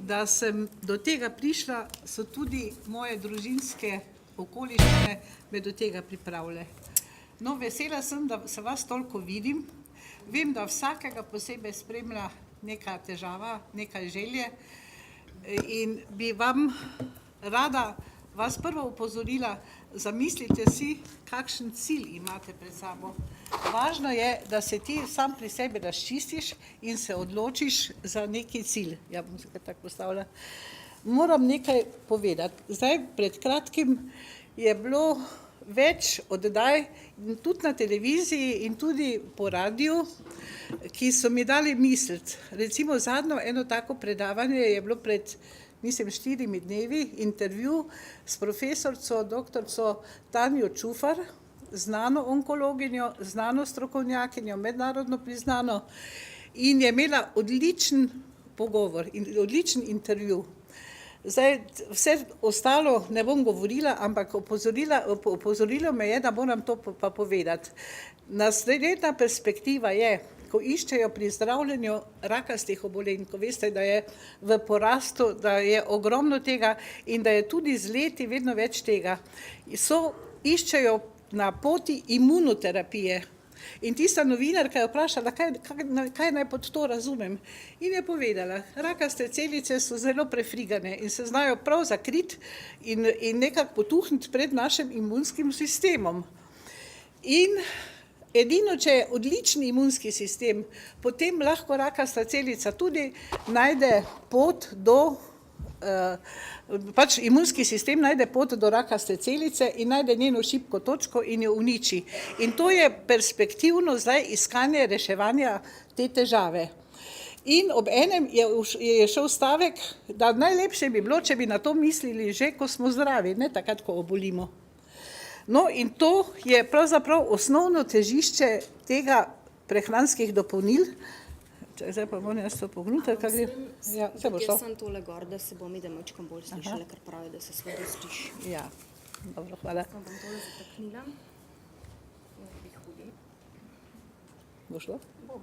da sem do tega prišla, so tudi moje družinske okoliščine me do tega pripravile. No, vesela sem, da se vas toliko vidim. Vem, da vsakega posebej spremlja neka težava, nekaj želje in bi vam rada vas prvo upozorila, zamislite si, kakšen cilj imate pred sabo. Važno je, da se ti sam pri sebi razčistiš in se odločiš za neki cilj. Ja, bom se tako postavila. Moram nekaj povedati. Zdaj, pred kratkim je bilo več oddaj, tudi na televiziji in tudi po radiju, ki so mi dali misliti. Recimo zadnjo eno tako predavanje je bilo pred, mislim, 4 dnevi, intervju s profesorco, doktorco Tanjo Čufar, znano onkologinjo, znano strokovnjakinjo, mednarodno priznano, in je imela odličen pogovor in odličen intervju. Zdaj, vse ostalo ne bom govorila, ampak opozorilo me je, da moram to pa povedati. Naslednja perspektiva je, ko iščejo pri zdravljenju rakastih obolenj, ko veste, da je v porastu, da je ogromno tega in da je tudi z leti vedno več tega, iščejo na poti imunoterapije. In tista novinarka je vprašala, kaj naj pod to razumem. In je povedala, rakaste celice so zelo prefrigane in se znajo prav zakriti in nekako potuhniti pred našim imunskim sistemom. In edino, če je odličen imunski sistem, potem lahko rakasta celica tudi najde pot do, pač imunski sistem najde pot do rakaste celice in najde njeno šibko točko in jo uniči. In to je perspektivno zdaj iskanje reševanja te težave. In ob enem je šel stavek, da najlepše bi bilo, če bi na to mislili že, ko smo zdravi, ne takrat, ko obolimo. No, in to je pravzaprav osnovno težišče tega prehranskih dopolnil. Zdaj pa moram jaz to pognuti, kaj gre? Ja, se bo šlo. Jaz sem tole gor, da se bom idemačkom bolj slišala, ker pravi, da se sveda sliši. Ja, dobro, hvala. Bom tole zataknila. Bi hudi. Bo šlo? Bo.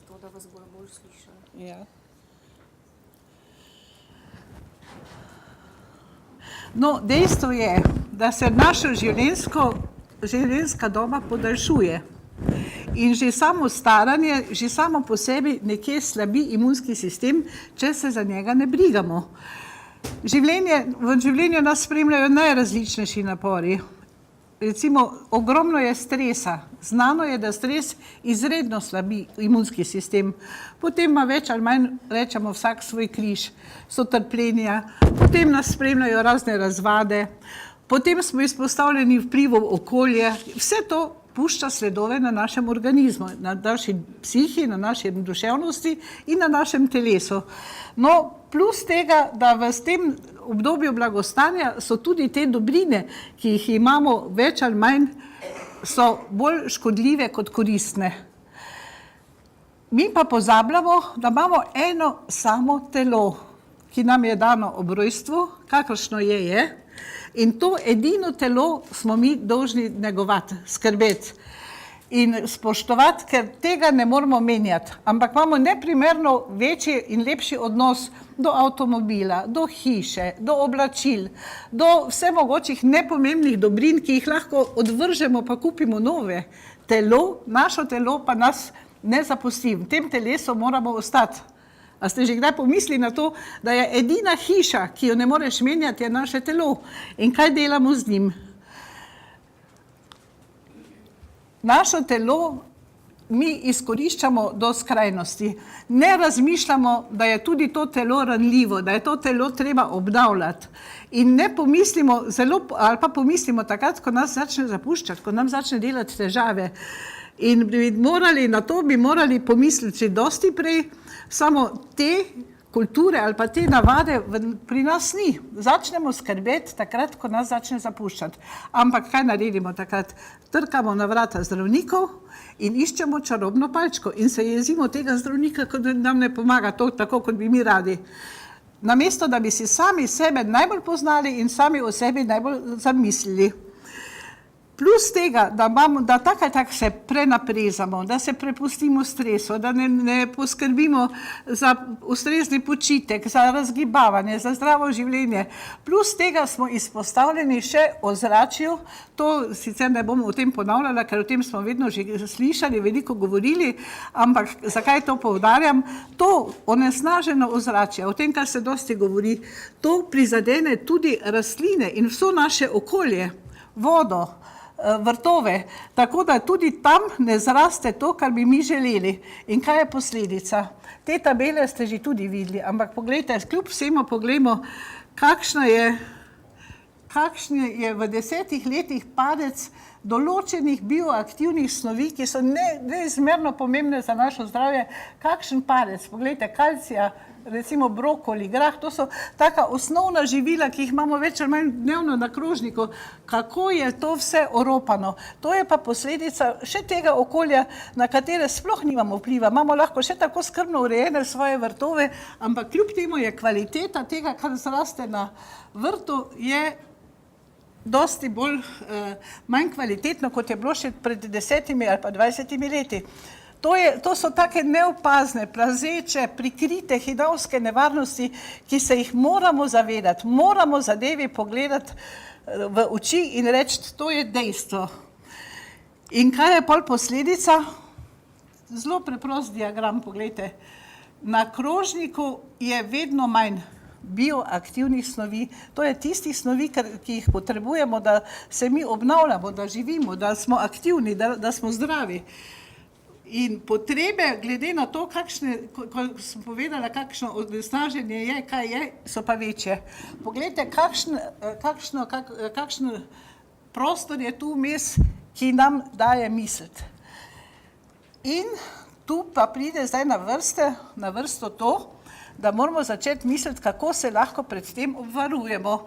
To, da vas bo bolj slišala. Ja. No, dejstvo je, da se naša življenjska doba podaljšuje. In že samo staranje, že samo po sebi nekje slabi imunski sistem, če se za njega ne brigamo. V življenju nas spremljajo najrazličnejši napori. Recimo, ogromno je stresa. Znano je, da stres izredno slabi imunski sistem. Potem ima več ali manj, rečemo, vsak svoj križ, so trpljenja, potem nas spremljajo razne razvade, potem smo izpostavljeni vplivov okolja. Vse to pušča sledove na našem organizmu, na naši psihi, na naši duševnosti in na našem telesu. No, plus tega, da v tem obdobju blagostanja so tudi te dobrine, ki jih imamo več ali manj, so bolj škodljive kot koristne. Mi pa pozabljamo, da imamo eno samo telo, ki nam je dano ob rojstvu, kakršno je, in to edino telo smo mi dolžni negovati, skrbeti in spoštovati, ker tega ne moramo menjati, ampak imamo neprimerno večji in lepši odnos do avtomobila, do hiše, do oblačil, do vse mogočih nepomembnih dobrin, ki jih lahko odvržemo pa kupimo nove. Našo telo pa nas ne zapusti. V tem telesu moramo ostati. A ste že kdaj pomislili na to, da je edina hiša, ki jo ne moreš menjati, je naše telo? In kaj delamo z njim? Naše telo mi izkoriščamo do skrajnosti. Ne razmišljamo, da je tudi to telo ranljivo, da je to telo treba obnavljati. In ne pomislimo, ali pa pomislimo takrat, ko nas začne zapuščati, ko nam začne delati težave. In na to bi morali pomisliti dosti prej, samo te kulture ali pa te navade pri nas ni. Začnemo skrbeti takrat, ko nas začne zapuščati. Ampak kaj naredimo takrat? Trkamo na vrata zdravnikov in iščemo čarobno palčko in se jezimo tega zdravnika, kot nam ne pomaga to, tako kot bi mi radi. Namesto, da bi si sami sebe najbolj poznali in sami o sebi najbolj zamislili. Plus tega, da tako ali tako se prenaprezamo, da se prepustimo stresu, da ne poskrbimo za ustrezni počitek, za razgibavanje, za zdravo življenje. Plus tega smo izpostavljeni še ozračju, to sicer ne bom o tem ponavljala, ker o tem smo vedno že slišali, veliko govorili, ampak zakaj to poudarjam? To onesnaženo ozračje, o tem, kar se dosti govori, to prizadene tudi rastline in vso naše okolje, vodo, vrtove, tako da tudi tam ne zraste to, kar bi mi želeli. In kaj je posledica? Te tabele ste že tudi videli, ampak poglejte, kljub vsemu poglejmo, kakšen je v 10 letih padec določenih bioaktivnih snovi, ki so neizmerno pomembne za naše zdravje. Kakšen padec? Poglejte, kalcija, recimo brokoli, grah, to so taka osnovna živila, ki jih imamo več ali manj dnevno na krožniku. Kako je to vse oropano? To je pa posledica še tega okolja, na katere sploh nimamo vpliva. Imamo lahko še tako skrbno urejene svoje vrtove, ampak kljub temu je kvaliteta tega, kar zraste na vrtu, je dosti bolj manj kvalitetno, kot je bilo še pred 10 ali pa 20 leti. To so take neopazne, plazeče, prikrite hidavske nevarnosti, ki se jih moramo zavedati, moramo zadevi pogledati v oči in reči, to je dejstvo. In kaj je pol posledica? Zelo preprost diagram, poglejte. Na krožniku je vedno manj bioaktivnih snovi, to je tistih snovi, ki jih potrebujemo, da se mi obnavljamo, da živimo, da smo aktivni, da smo zdravi. In potrebe, glede na to, ko sem povedala, kakšno onesnaženje je, kaj je, so pa večje. Poglejte, kakšen prostor je tu vmes, ki nam daje misliti. In tu pa pride zdaj na vrsto to, da moramo začeti misliti, kako se lahko pred tem obvarujemo.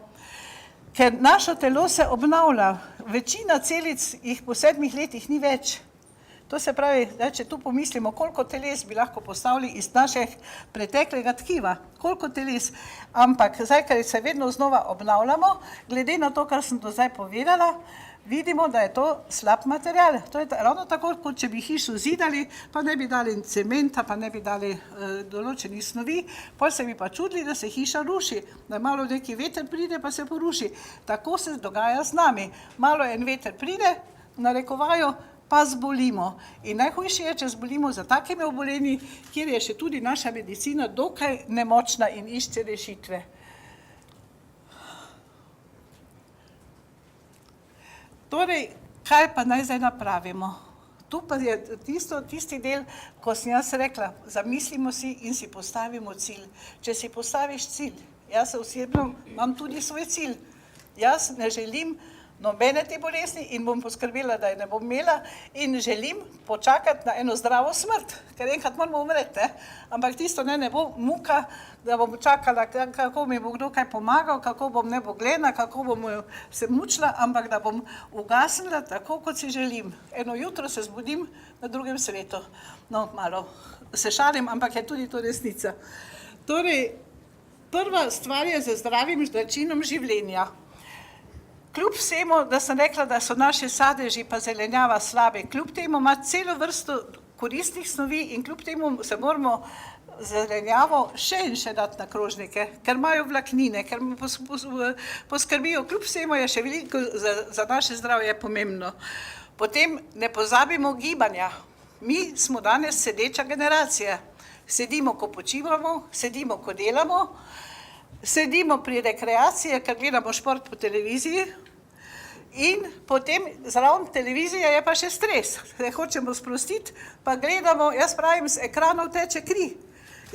Ker naše telo se obnavlja, večina celic jih po 7 letih ni več. To se pravi, da če tu pomislimo, koliko teles bi lahko postavili iz naših preteklega tkiva, koliko teles, ampak zdaj, ker se vedno znova obnavljamo, glede na to, kar sem do zdaj povedala, vidimo, da je to slab material. To je ravno tako, kot če bi hišo zidali, pa ne bi dali cementa, pa ne bi dali določenih snovi, potem se bi pa čudili, da se hiša ruši, da malo neki veter pride, pa se poruši. Tako se dogaja z nami. Malo en veter pride, narekovajo, pa zbolimo. In najhujše je, če zbolimo za takimi obolenji, kjer je še tudi naša medicina dokaj nemočna in išče rešitve. Torej, kaj pa naj zdaj napravimo? Tu pa je tisti del, ko sem jaz rekla, zamislimo si in si postavimo cilj. Če si postaviš cilj, jaz osebno imam tudi svoj cilj. Jaz ne želim nobene te bolezni in bom poskrbela, da je ne bom imela in želim počakati na eno zdravo smrt, ker enkrat moramo umreti, ne? Ampak tisto ne bo muka, da bom čakala, kako mi bo kdo kaj pomagal, kako bom nebogljena, kako bom se mučila, ampak da bom ugasnila tako, kot si želim. Eno jutro se zbudim na drugem svetu. No, malo se šalim, ampak je tudi to resnica. Torej, prva stvar je z zdravim načinom življenja. Kljub vsemu, da sem rekla, da so naši sadeži pa zelenjava slabe, kljub temu ima celo vrsto koristnih snovi in kljub temu se moramo zelenjavo še in še dati na krožnike, ker imajo vlaknine, ker poskrbijo, kljub vsemu je še veliko za naše zdravje pomembno. Potem ne pozabimo gibanja. Mi smo danes sedeča generacija. Sedimo, ko počivamo, sedimo, ko delamo, sedimo pri rekreaciji, ker gledamo šport po televiziji in potem zraven televizije je pa še stres. Se hočemo sprostiti, pa gledamo, jaz pravim, z ekranov teče kri.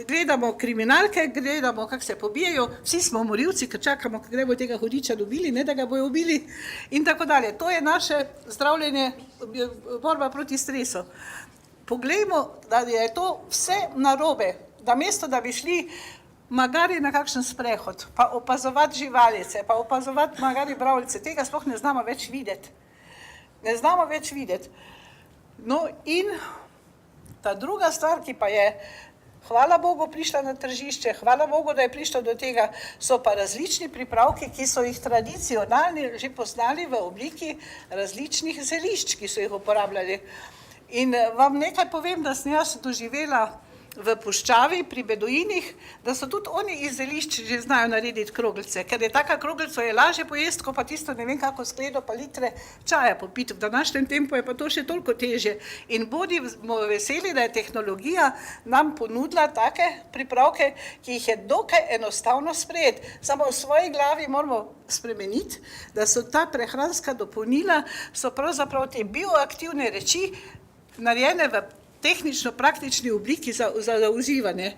Gledamo kriminalke, gledamo, kako se pobijajo, vsi smo morilci, ker čakamo, kdaj bo tega hudiča dobili, ne da ga bojo ubili in tako dalje. To je naše zdravljenje, borba proti stresu. Poglejmo, da je to vse narobe, da mesto, da bi šli magari na kakšen sprehod, pa opazovati živalice, pa opazovati magari bravljice, tega sploh ne znamo več videti. Ne znamo več videti. No in ta druga stvar, ki pa je hvala Bogu, prišla na tržišče, hvala Bogu, da je prišlo do tega. So pa različni pripravki, ki so jih tradicionalni že poznali v obliki različnih zelišč, ki so jih uporabljali. In vam nekaj povem, da sem jaz doživela v puščavi pri beduinih, da so tudi oni iz zelišč že znajo narediti kroglice, ker je taka kroglico je lažje pojesti, ko pa tisto ne vem kako skledo pa litre čaja popiti. V današnjem tempu je pa to še toliko težje. In bodimo veseli, da je tehnologija nam ponudila take pripravke, ki jih je dokaj enostavno sprejeti. Samo v svoji glavi moramo spremeniti, da so ta prehranska dopolnila, so pravzaprav te bioaktivne reči narejene v tehnično-praktični obliki za uživanje.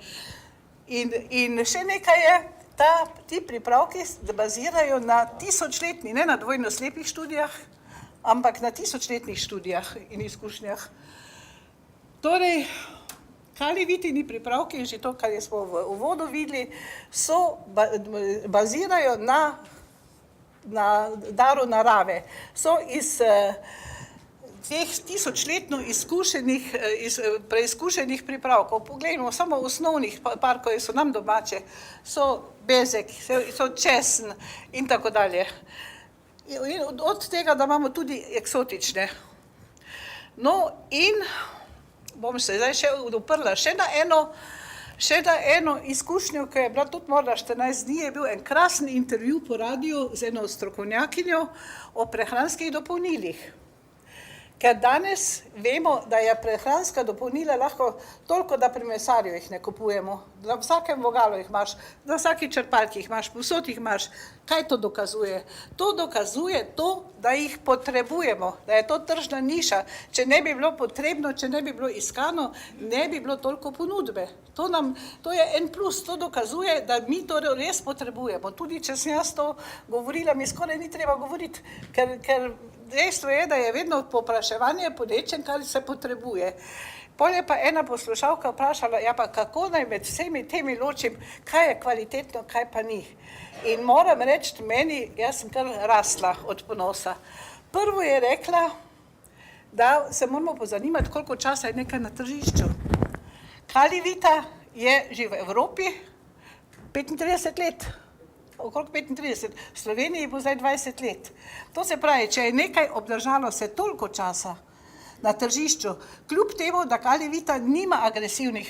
In še nekaj je, ti pripravki bazirajo na tisočletni, ne na dvojno slepih študijah, ampak na tisočletnih študijah in izkušnjah. Torej, kalivitini pripravki, že to, kar smo v uvodu videli, bazirajo na daru narave. So iz teh tisočletno preizkušenih pripravkov. Poglejmo, samo osnovnih par, koje so nam domače, so bezek, so česen in tako dalje. In od tega, da imamo tudi eksotične. No in bom se zdaj še uprla še na eno izkušnjo, ki je bila tudi morda 14 dni, je bil en krasen intervju po radiju z eno strokovnjakinjo o prehranskih dopolnilih. Ker danes vemo, da je prehranska dopolnila lahko toliko, da pri mesarju jih ne kupujemo. Na vsakem vogalu jih imaš, na vsaki črpalki jih imaš, povsod jih imaš. Kaj to dokazuje? To dokazuje to, da jih potrebujemo, da je to tržna niša. Če ne bi bilo potrebno, če ne bi bilo iskano, ne bi bilo toliko ponudbe. To je en plus, to dokazuje, da mi to res potrebujemo. Tudi če sem jaz to govorila, mi skoraj ni treba govoriti, ker dejstvo je, da je vedno povpraševanje po nečem, kar se potrebuje. Pol je pa ena poslušalka vprašala, ja pa kako naj med vsemi temi ločim, kaj je kvalitetno, kaj pa ni. In moram reči, jaz sem kar rasla od ponosa. Prvo je rekla, da se moramo pozanimati, koliko časa je nekaj na tržišču. Kalivita je že v Evropi 35 let. Okrog 35, v Sloveniji bo zdaj 20 let. To se pravi, če je nekaj obdržalo se toliko časa na tržišču, kljub temu, da Kalivita nima agresivnih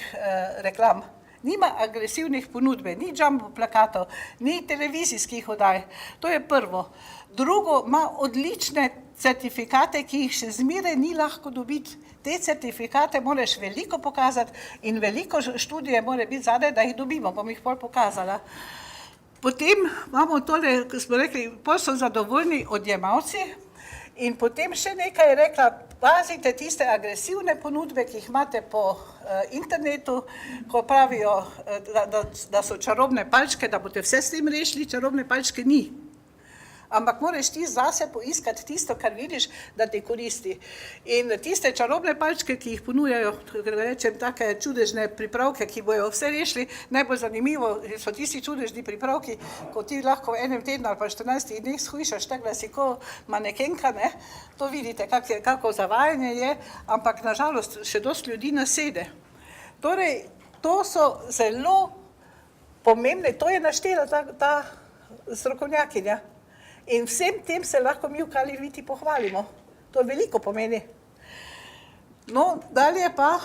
reklam, nima agresivnih ponudbe, ni jumbo plakatov, ni televizijskih oddaj. To je prvo. Drugo, ima odlične certifikate, ki jih še zmeraj ni lahko dobiti. Te certifikate moraš veliko pokazati in veliko študije mora biti zadaj, da jih dobimo, bom jih pol pokazala. Potem imamo tole, ko smo rekli, pol so zadovoljni odjemalci in potem še nekaj je rekla, pazite tiste agresivne ponudbe, ki jih imate po internetu, ko pravijo, da so čarobne palčke, da boste vse s tem rešili, čarobne palčke ni. Ampak moraš ti zase poiskati tisto, kar vidiš, da ti koristi. In tiste čarobne palčke, ki jih ponujajo, rečem, take čudežne pripravke, ki bojo vse rešili, najbolj zanimivo so tisti čudežni pripravki, ko ti lahko v enem tednu ali pa 14 dneh shujšaš, tako da si ko manekenka, ne? To vidite, kako zavajanje je, ampak nažalost še dosti ljudi nasede. Torej, to so zelo pomembne, to je naštela ta strokovnjakinja. In vsem tem se lahko mi v Kaliviti pohvalimo. To veliko pomeni. No, dalje pa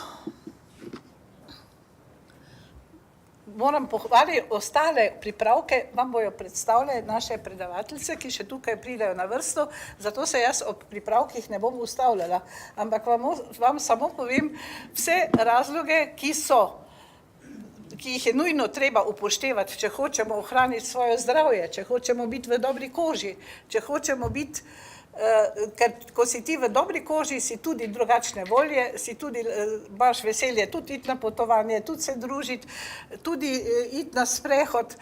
moram pohvaliti ostale pripravke, vam bojo predstavljali naše predavateljice, ki še tukaj pridejo na vrsto, zato se jaz ob pripravkih ne bom ustavljala. Ampak vam samo povem vse razloge, ki jih je nujno treba upoštevati, če hočemo ohraniti svoje zdravje, če hočemo biti v dobri koži, če hočemo biti, ker ko si ti v dobri koži, si tudi drugačne volje, si tudi imaš veselje, tudi iti na potovanje, tudi se družiti, tudi iti na sprehod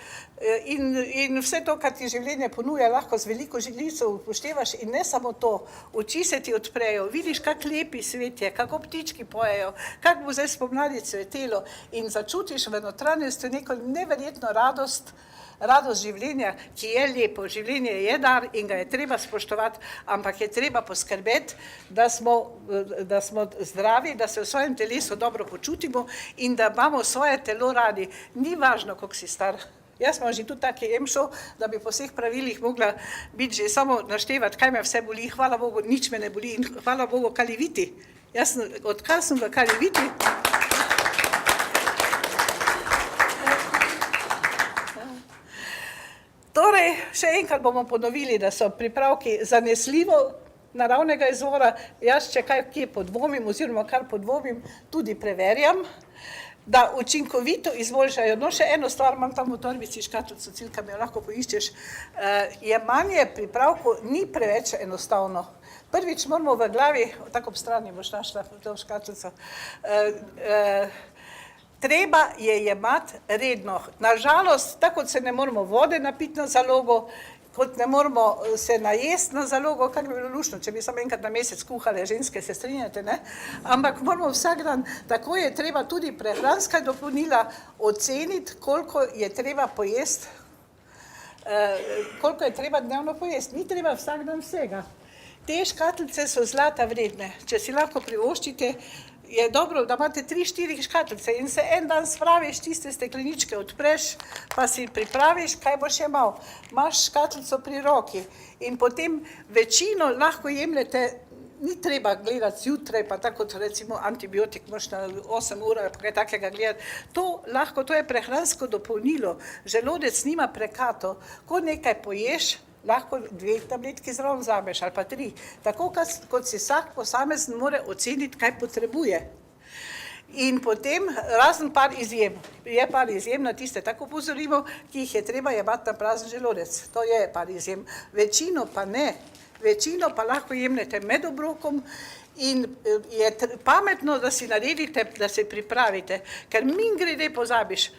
in vse to, kar ti življenje ponuja, lahko z veliko žilico upoštevaš in ne samo to, oči se ti odprejo, vidiš, kak lepi svet je, kako ptički pojejo, kak bo zdaj spomladi cvetelo in začutiš v notranjosti neko neverjetno radost, radost življenja, ki je lepo. Življenje je dar in ga je treba spoštovati, ampak je treba poskrbeti, da smo zdravi, da se v svojem telesu dobro počutimo in da imamo svoje telo radi. Ni važno, koliko si star. Jaz imam že tudi taki emšo, da bi po vseh pravilih mogla biti že samo naštevati, kaj me vse boli. Hvala Bogu, nič me ne boli in hvala Bogu, kaliviti. Jaz, odkar sem v kaliviti, torej, še enkrat bomo ponovili, da so pripravki zanesljivo naravnega izvora. Jaz, če kaj kje podvomim oziroma kar podvomim, tudi preverjam, da učinkovito izboljšajo. No, še eno stvar imam tam v torbici, škatlico Cilka, mi jo lahko poiščeš. Jemanje pripravkov ni preveč enostavno. Prvič moramo v glavi, tako ob strani boš našla to škatlico, treba je jemati redno. Nažalost, tako kot se ne moramo vode napiti na zalogo, kot ne moramo se najesti na zalogo, kar bi bilo luštno, če bi samo enkrat na mesec kuhale, ženske se strinjate, ne? Ampak moramo vsak dan, tako je treba tudi prehranska dopolnila oceniti, koliko je treba pojesti, koliko je treba dnevno pojesti. Ni treba vsak dan vsega. Te škatlice so zlata vredne. Če si lahko privoščite, je dobro, da imate 3-4 škatlice in se en dan spraviš, tiste stekleničke odpreš, pa si pripraviš, kaj boš jemal. Imaš škatlico pri roki in potem večino lahko jemljete, ni treba gledati zjutraj, pa tako kot recimo antibiotik, moraš na 8 ur ali kaj takega gledati. To je prehransko dopolnilo. Želodec nima prekato. Ko nekaj poješ, lahko 2 tabletki zraven vzameš ali pa 3. Tako kot si vsak posamezen mora oceniti, kaj potrebuje. In potem, razen par izjem, je par izjem, na tiste tako pozorimo, ki jih je treba jemati na prazen želodec. To je par izjem. Večino pa ne. Večino pa lahko jemljete med obrokom in je pametno, da si naredite, da se pripravite, ker mimogrede pozabiš.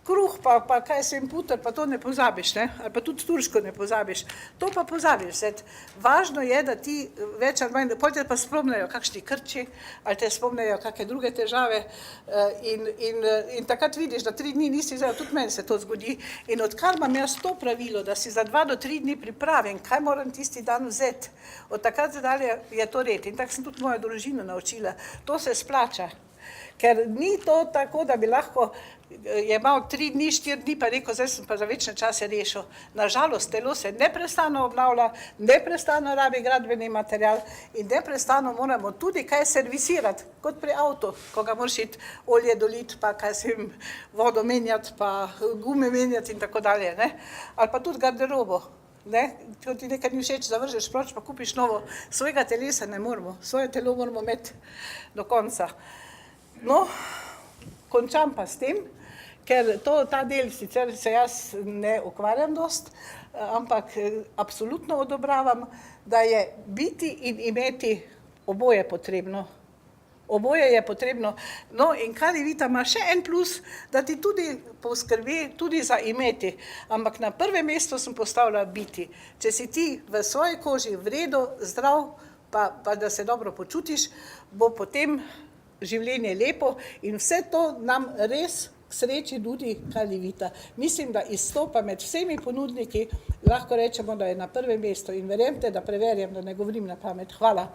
Kruh pa kaj se jim puter, pa to ne pozabiš, ne? Ali pa tudi turško ne pozabiš. To pa pozabiš. Važno je, da ti več ali manj, potem pa spomnejo kakšni krči, ali te spomnejo kakšne druge težave in takrat vidiš, da 3 dni nisi zdaj, tudi meni se to zgodi. In odkar imam jaz to pravilo, da si za 2 do 3 dni pripravim, kaj moram tisti dan vzeti, od takrat dalje je to red. In tako sem tudi mojo družino naučila. To se splača. Ker ni to tako, da bi lahko jemal 3 dni, 4 dni, pa rekel, zdaj sem pa za večne čase rešil. Nažalost, telo se neprestano obnavlja, neprestano rabi gradbeni material in neprestano moramo tudi kaj servisirati, kot pri avtu, ko ga moraš iti olje doliti, pa kaj se jim vodo menjati, pa gume menjati in tako dalje, ne? Ali pa tudi garderobo. Ko ti nekaj ni všeč, zavržeš proč, pa kupiš novo. Svojega telesa ne moramo, svoje telo moramo imeti do konca. No, končam pa s tem, ker ta del sicer se jaz ne ukvarjam dost, ampak absolutno odobravam, da je biti in imeti oboje potrebno. Oboje je potrebno. No, in Kalivita ima še en plus, da ti tudi poskrbi tudi za imeti. Ampak na prvem mestu sem postavila biti. Če si ti v svoji koži v redu, zdrav, pa da se dobro počutiš, bo potem življenje lepo in vse to nam res k sreči nudi Kalivita. Mislim, da izstopa med vsemi ponudniki, lahko rečemo, da je na prvem mestu in verjemite, da preverjam, da ne govorim na pamet. Hvala.